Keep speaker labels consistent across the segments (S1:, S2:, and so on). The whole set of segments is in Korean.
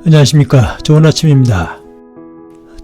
S1: 안녕하십니까. 좋은 아침입니다.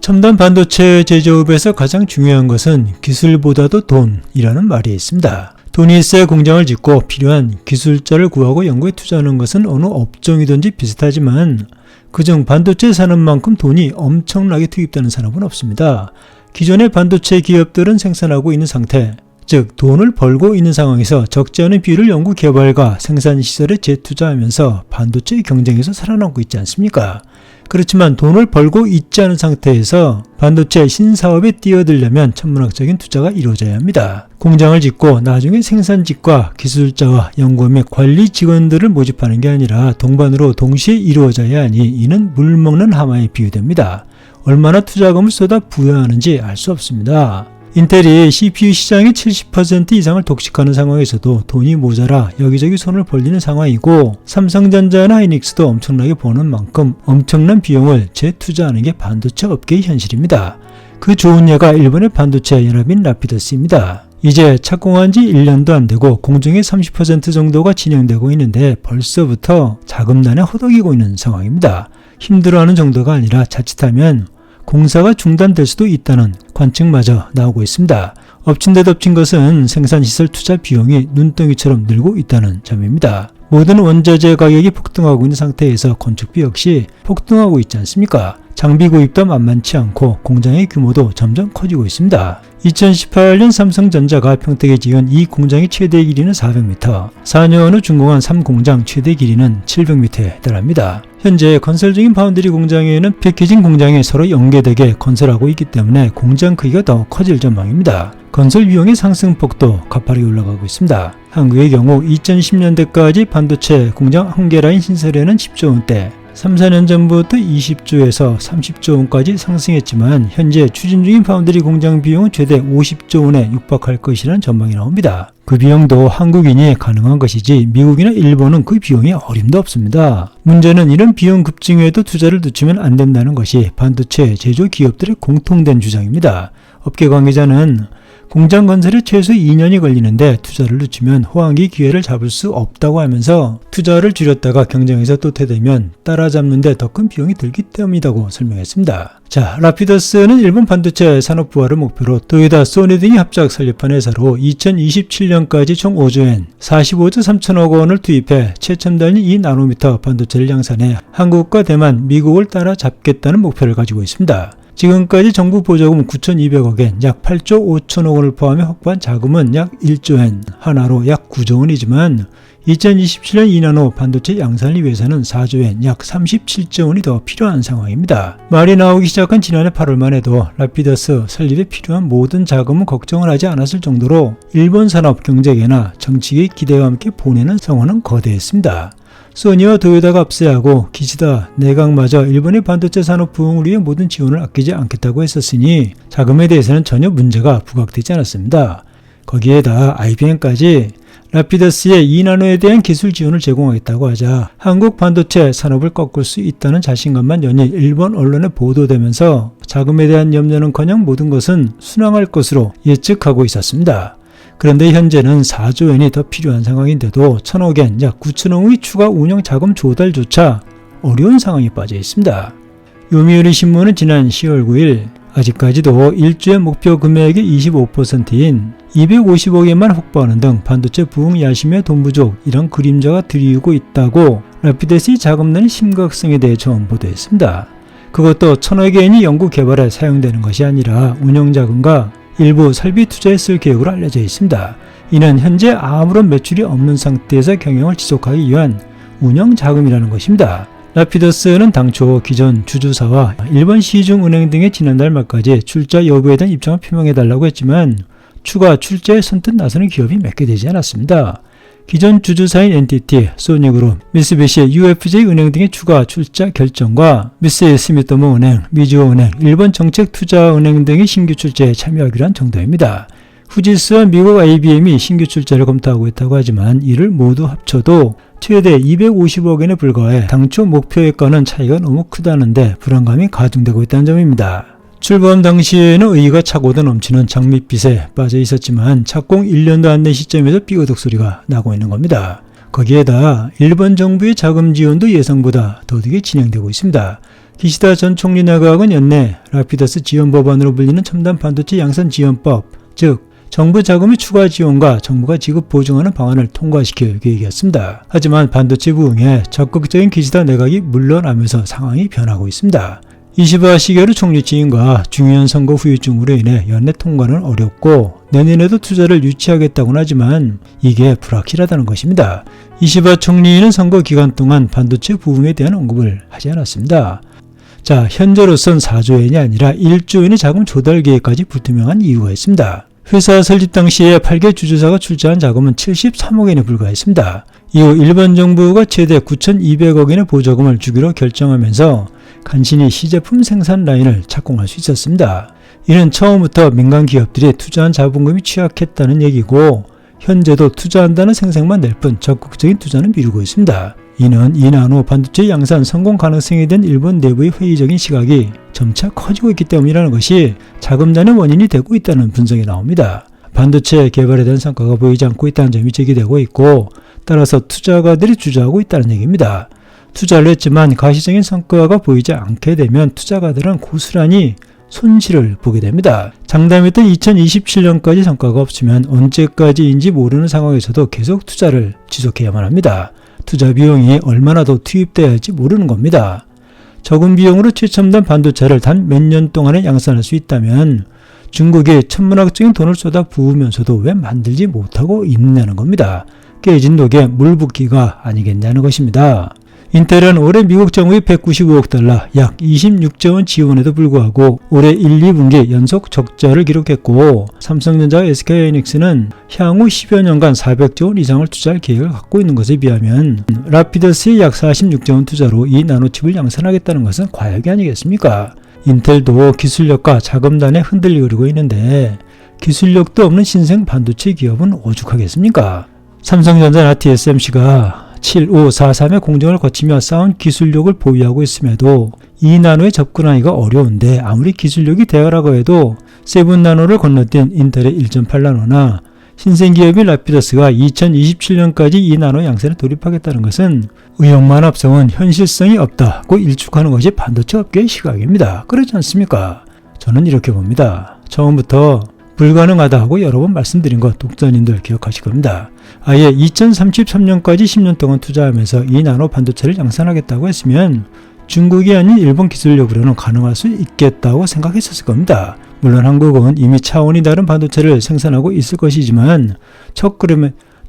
S1: 첨단 반도체 제조업에서 가장 중요한 것은 기술보다도 돈이라는 말이 있습니다. 돈이 있어야 공장을 짓고 필요한 기술자를 구하고 연구에 투자하는 것은 어느 업종이든지 비슷하지만 그중 반도체 산업만큼 돈이 엄청나게 투입되는 산업은 없습니다. 기존의 반도체 기업들은 생산하고 있는 상태, 즉 돈을 벌고 있는 상황에서 적지 않은 비율을 연구 개발과 생산 시설에 재투자하면서 반도체 경쟁에서 살아남고 있지 않습니까? 그렇지만 돈을 벌고 있지 않은 상태에서 반도체 신사업에 뛰어들려면 천문학적인 투자가 이루어져야 합니다. 공장을 짓고 나중에 생산직과 기술자와 연구원 및 관리 직원들을 모집하는 게 아니라 동반으로 동시에 이루어져야 하니 이는 물 먹는 하마에 비유됩니다. 얼마나 투자금을 쏟아 부여하는지 알 수 없습니다. 인텔이 CPU 시장의 70% 이상을 독식하는 상황에서도 돈이 모자라 여기저기 손을 벌리는 상황이고, 삼성전자나 하이닉스도 엄청나게 버는 만큼 엄청난 비용을 재투자하는 게 반도체 업계의 현실입니다. 그 좋은 예가 일본의 반도체 연합인 라피더스입니다. 이제 착공한 지 1년도 안 되고 공정의 30% 정도가 진행되고 있는데 벌써부터 자금난에 허덕이고 있는 상황입니다. 힘들어하는 정도가 아니라 자칫하면 공사가 중단될 수도 있다는 관측마저 나오고 있습니다. 엎친 데 덮친 것은 생산시설 투자 비용이 눈덩이처럼 늘고 있다는 점입니다. 모든 원자재 가격이 폭등하고 있는 상태에서 건축비 역시 폭등하고 있지 않습니까? 장비 구입도 만만치 않고 공장의 규모도 점점 커지고 있습니다. 2018년 삼성전자가 평택에 지은 이 공장의 최대 길이는 400m, 4년 후 준공한 3공장 최대 길이는 700m에 달합니다. 현재 건설 중인 파운드리 공장에는 패키징 공장이 서로 연계되게 건설하고 있기 때문에 공장 크기가 더 커질 전망입니다. 건설 비용의 상승폭도 가파르게 올라가고 있습니다. 한국의 경우 2010년대까지 반도체 공장 1개 라인 신설에는 10조 원대, 3, 4년 전부터 20조에서 30조 원까지 상승했지만 현재 추진 중인 파운드리 공장 비용은 최대 50조 원에 육박할 것이라는 전망이 나옵니다. 그 비용도 한국인이 가능한 것이지 미국이나 일본은 그 비용에 어림도 없습니다. 문제는 이런 비용 급증에도 투자를 늦추면 안 된다는 것이 반도체 제조 기업들의 공통된 주장입니다. 업계 관계자는 공장 건설에 최소 2년이 걸리는데 투자를 늦추면 호황기 기회를 잡을 수 없다고 하면서 투자를 줄였다가 경쟁에서 또 퇴되면 따라잡는 데 더 큰 비용이 들기 때문이라고 설명했습니다. 자, 라피더스는 일본 반도체 산업 부활을 목표로 도요타, 소니 등이 합작 설립한 회사로 2027년까지 총 5조엔 45조 3천억 원을 투입해 최첨단인 2나노미터 반도체를 양산해 한국과 대만, 미국을 따라잡겠다는 목표를 가지고 있습니다. 지금까지 정부 보조금 9,200억엔 약 8조 5천억 원을 포함해 확보한 자금은 약 1조엔, 하나로 약 9조 원이지만 2027년 2나노 반도체 양산을 위해서는 4조엔 약 37조 원이 더 필요한 상황입니다. 말이 나오기 시작한 지난해 8월만 해도 라피더스 설립에 필요한 모든 자금은 걱정을 하지 않았을 정도로 일본 산업 경제계나 정치계의 기대와 함께 보내는 성원은 거대했습니다. 소니와 도요타가 압세하고 기시다 내각마저 일본의 반도체 산업 부흥을 위해 모든 지원을 아끼지 않겠다고 했었으니 자금에 대해서는 전혀 문제가 부각되지 않았습니다. 거기에다 IBM까지 라피더스의 2나노에 대한 기술 지원을 제공하겠다고 하자 한국 반도체 산업을 꺾을 수 있다는 자신감만 연일 일본 언론에 보도되면서 자금에 대한 염려는커녕 모든 것은 순항할 것으로 예측하고 있었습니다. 그런데 현재는 4조 엔이 더 필요한 상황인데도 1,000억엔 약 9천억 원의 추가 운영 자금 조달조차 어려운 상황에 빠져 있습니다. 요미우리 신문은 지난 10월 9일 아직까지도 1조의 목표 금액의 25%인 250억엔만 확보하는 등 반도체 부흥 야심에 돈 부족 이런 그림자가 드리우고 있다고 라피더스의 자금난의 심각성에 대해 처음 보도했습니다. 그것도 1,000억 엔이 연구 개발에 사용되는 것이 아니라 운영자금과 일부 설비 투자에 쓸 계획으로 알려져 있습니다. 이는 현재 아무런 매출이 없는 상태에서 경영을 지속하기 위한 운영자금이라는 것입니다. 라피더스는 당초 기존 주주사와 일본 시중은행 등의 지난달 말까지 출자 여부에 대한 입장을 표명해달라고 했지만 추가 출자에 선뜻 나서는 기업이 몇 개 되지 않았습니다. 기존 주주사인 NTT, 소니그룹, 미쓰비시, UFJ 은행 등의 추가 출자 결정과 미쓰이 스미토모 은행, 미즈호 은행, 일본 정책투자은행 등의 신규 출자에 참여하기로 한 정도입니다. 후지스와 미국 IBM이 신규 출자를 검토하고 있다고 하지만 이를 모두 합쳐도 최대 250억엔에 불과해 당초 목표액과는 차이가 너무 크다는데 불안감이 가중되고 있다는 점입니다. 출범 당시에는 의의가 차고도 넘치는 장밋빛에 빠져 있었지만 착공 1년도 안 된 시점에서 삐거덕 소리가 나고 있는 겁니다. 거기에다 일본 정부의 자금 지원도 예상보다 더디게 진행되고 있습니다. 기시다 전 총리 내각은 연내 라피더스 지원 법안으로 불리는 첨단 반도체 양산 지원법, 즉 정부 자금의 추가 지원과 정부가 지급 보증하는 방안을 통과시킬 계획이었습니다. 하지만 반도체 부흥에 적극적인 기시다 내각이 물러나면서 상황이 변하고 있습니다. 이시바 시게루 총리 취임과 중요한 선거 후유증으로 인해 연내 통과는 어렵고 내년에도 투자를 유치하겠다고는 하지만 이게 불확실하다는 것입니다. 이시바 총리는 선거 기간 동안 반도체 부흥에 대한 언급을 하지 않았습니다. 자, 현재로선 4조엔이 아니라 1조엔의 자금 조달 계획까지 불투명한 이유가 있습니다. 회사 설립 당시에 8개 주주사가 출자한 자금은 73억엔에 불과했습니다. 이후 일본 정부가 최대 9,200억엔의 보조금을 주기로 결정하면서 간신히 시제품 생산 라인을 착공할 수 있었습니다. 이는 처음부터 민간 기업들이 투자한 자본금이 취약했다는 얘기고 현재도 투자한다는 생색만 낼 뿐 적극적인 투자는 미루고 있습니다. 이는 이나노 반도체 양산 성공 가능성에 대한 일본 내부의 회의적인 시각이 점차 커지고 있기 때문이라는 것이 자금난의 원인이 되고 있다는 분석이 나옵니다. 반도체 개발에 대한 성과가 보이지 않고 있다는 점이 제기되고 있고 따라서 투자가들이 주저하고 있다는 얘기입니다. 투자를 했지만 가시적인 성과가 보이지 않게 되면 투자가들은 고스란히 손실을 보게 됩니다. 장담했던 2027년까지 성과가 없으면 언제까지인지 모르는 상황에서도 계속 투자를 지속해야만 합니다. 투자 비용이 얼마나 더 투입돼야 할지 모르는 겁니다. 적은 비용으로 최첨단 반도체를 단 몇 년 동안에 양산할 수 있다면 중국이 천문학적인 돈을 쏟아 부으면서도 왜 만들지 못하고 있느냐는 겁니다. 깨진 독에 물 붓기가 아니겠냐는 것입니다. 인텔은 올해 미국 정부의 195억 달러, 약 26조 원 지원에도 불구하고 올해 1, 2분기 연속 적자를 기록했고 삼성전자와 SK하이닉스는 향후 10여 년간 400조 원 이상을 투자할 계획을 갖고 있는 것에 비하면 라피더스의 약 46조 원 투자로 이 나노칩을 양산하겠다는 것은 과역이 아니겠습니까? 인텔도 기술력과 자금난에 흔들리고 있는데 기술력도 없는 신생 반도체 기업은 오죽하겠습니까? 삼성전자나 TSMC가 7543의 공정을 거치며 쌓은 기술력을 보유하고 있음에도 2나노에 접근하기가 어려운데 아무리 기술력이 대화라고 해도 7나노를 건너뛴 인텔의 1.8나노나 신생기업인 라피더스가 2027년까지 2나노 양산에 돌입하겠다는 것은 의욕만 앞서면 현실성이 없다고 일축하는 것이 반도체 업계의 시각입니다. 그렇지 않습니까? 저는 이렇게 봅니다. 처음부터 불가능하다고 여러 번 말씀드린 것 독자님들 기억하실 겁니다. 아예 2033년까지 10년 동안 투자하면서 이 나노 반도체를 양산하겠다고 했으면 중국이 아닌 일본 기술력으로는 가능할 수 있겠다고 생각했었을 겁니다. 물론 한국은 이미 차원이 다른 반도체를 생산하고 있을 것이지만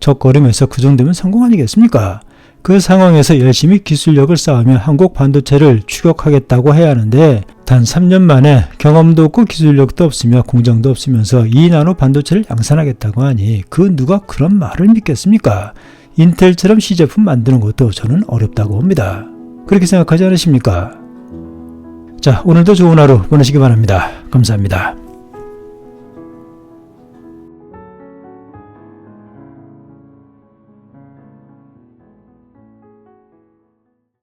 S1: 첫걸음에서 그 정도면 성공 아니겠습니까? 그 상황에서 열심히 기술력을 쌓으며 한국 반도체를 추격하겠다고 해야 하는데 단 3년 만에 경험도 없고 기술력도 없으며 공장도 없으면서 2나노 반도체를 양산하겠다고 하니 그 누가 그런 말을 믿겠습니까? 인텔처럼 시제품 만드는 것도 저는 어렵다고 봅니다. 그렇게 생각하지 않으십니까? 자, 오늘도 좋은 하루 보내시기 바랍니다. 감사합니다.